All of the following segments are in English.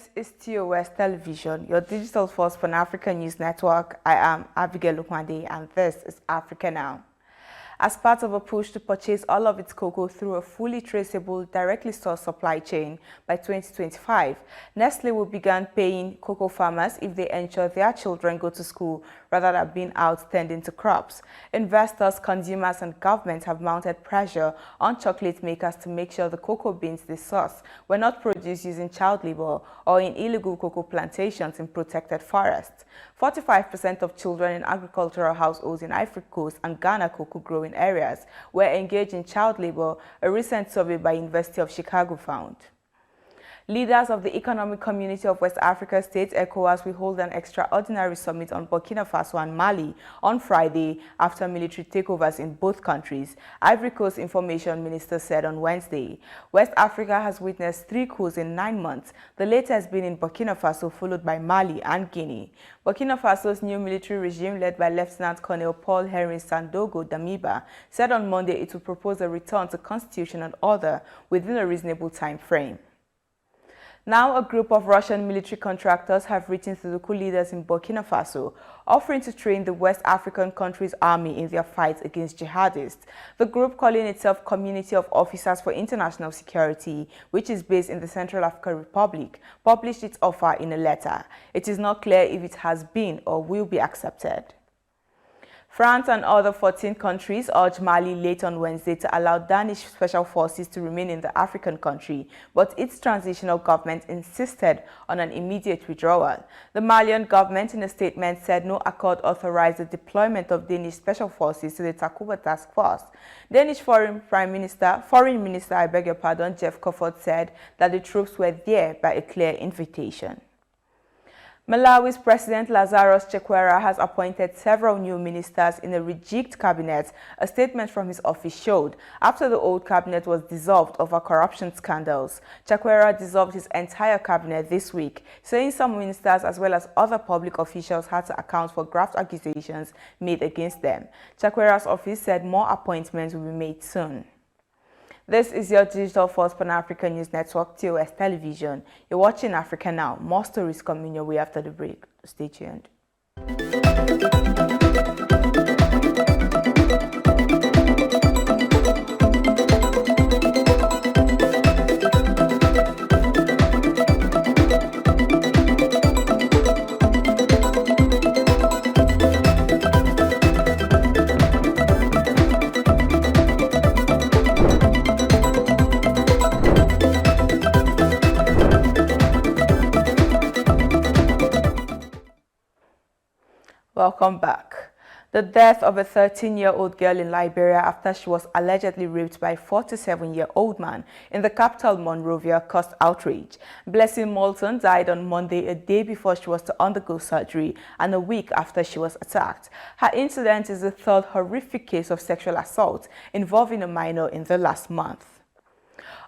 This is TOS Television, your digital force Pan-African News Network. I am Abigail Lukwande, and this is Africa Now. As part of a push to purchase all of its cocoa through a fully traceable, directly sourced supply chain by 2025, Nestle will begin paying cocoa farmers if they ensure their children go to school rather than being out tending to crops. Investors, consumers, and governments have mounted pressure on chocolate makers to make sure the cocoa beans they source were not produced using child labor or in illegal cocoa plantations in protected forests. 45% of children in agricultural households in Ivory Coast and Ghana cocoa growing areas were engaged in child labor, a recent survey by University of Chicago found. Leaders of the Economic Community of West Africa States, ECOWAS, will hold an extraordinary summit on Burkina Faso and Mali on Friday after military takeovers in both countries, Ivory Coast Information Minister said on Wednesday. West Africa has witnessed 3 coups in 9 months, the latest being in Burkina Faso, followed by Mali and Guinea. Burkina Faso's new military regime, led by Lieutenant Colonel Paul Henri Sandaogo Damiba, said on Monday it will propose a return to constitutional order within a reasonable time frame. Now, a group of Russian military contractors have written to local leaders in Burkina Faso, offering to train the West African country's army in their fight against jihadists. The group, calling itself Community of Officers for International Security, which is based in the Central African Republic, published its offer in a letter. It is not clear if it has been or will be accepted. France and other 14 countries urged Mali late on Wednesday to allow Danish special forces to remain in the African country, but its transitional government insisted on an immediate withdrawal. The Malian government, in a statement, said no accord authorized the deployment of Danish special forces to the Takuba task force. Danish Foreign Minister Jeff Kofod said that the troops were there by a clear invitation. Malawi's President Lazarus Chakwera has appointed several new ministers in a rejigged cabinet, a statement from his office showed, after the old cabinet was dissolved over corruption scandals. Chakwera dissolved his entire cabinet this week, saying some ministers as well as other public officials had to account for graft accusations made against them. Chakwera's office said more appointments will be made soon. This is your digital force Pan-African News Network, TOS Television. You're watching Africa Now. More stories coming your way after the break. Stay tuned. Welcome back. The death of a 13-year-old girl in Liberia after she was allegedly raped by a 47-year-old man in the capital Monrovia caused outrage. Blessing Moulton died on Monday, a day before she was to undergo surgery and a week after she was attacked. Her incident is the third horrific case of sexual assault involving a minor in the last month.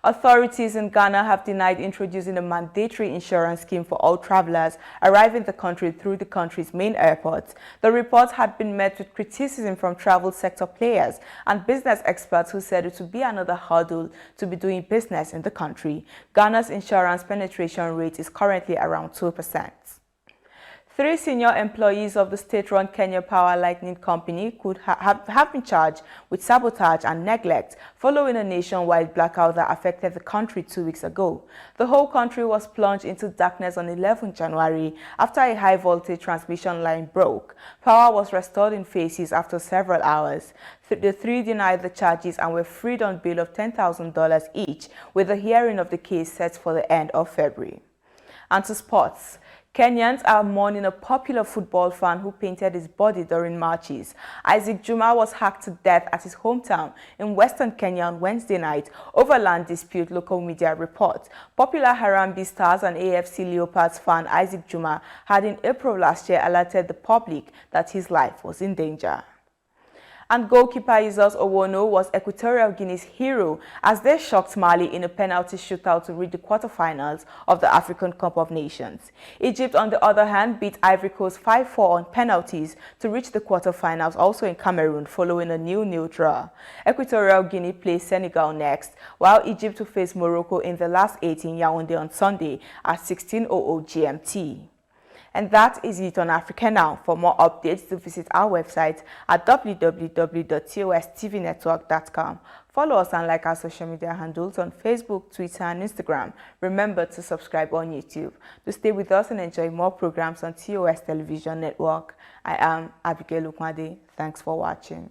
Authorities in Ghana have denied introducing a mandatory insurance scheme for all travelers arriving the country through the country's main airports. The report had been met with criticism from travel sector players and business experts who said it would be another hurdle to be doing business in the country. Ghana's insurance penetration rate is currently around 2%. 3 senior employees of the state-run Kenya Power Lightning Company could have been charged with sabotage and neglect following a nationwide blackout that affected the country 2 weeks ago. The whole country was plunged into darkness on 11 January after a high-voltage transmission line broke. Power was restored in phases after several hours. The 3 denied the charges and were freed on bail of $10,000 each, with the hearing of the case set for the end of February. And to sports. Kenyans are mourning a popular football fan who painted his body during matches. Isaac Juma was hacked to death at his hometown in western Kenya on Wednesday night over land dispute, local media report. Popular Harambee Stars and AFC Leopards fan Isaac Juma had in April last year alerted the public that his life was in danger. And goalkeeper Jesus Owono was Equatorial Guinea's hero as they shocked Mali in a penalty shootout to reach the quarterfinals of the African Cup of Nations. Egypt, on the other hand, beat Ivory Coast 5-4 on penalties to reach the quarterfinals, also in Cameroon, following a 0-0 draw. Equatorial Guinea plays Senegal next, while Egypt will face Morocco in the last 8 in Yaoundé on Sunday at 16:00 GMT. And that is it on Africa Now. For more updates, do visit our website at www.tostvnetwork.com. Follow us and like our social media handles on Facebook, Twitter, and Instagram. Remember to subscribe on YouTube. To stay with us and enjoy more programs on TOS Television Network. I am Abigail Lukwade. Thanks for watching.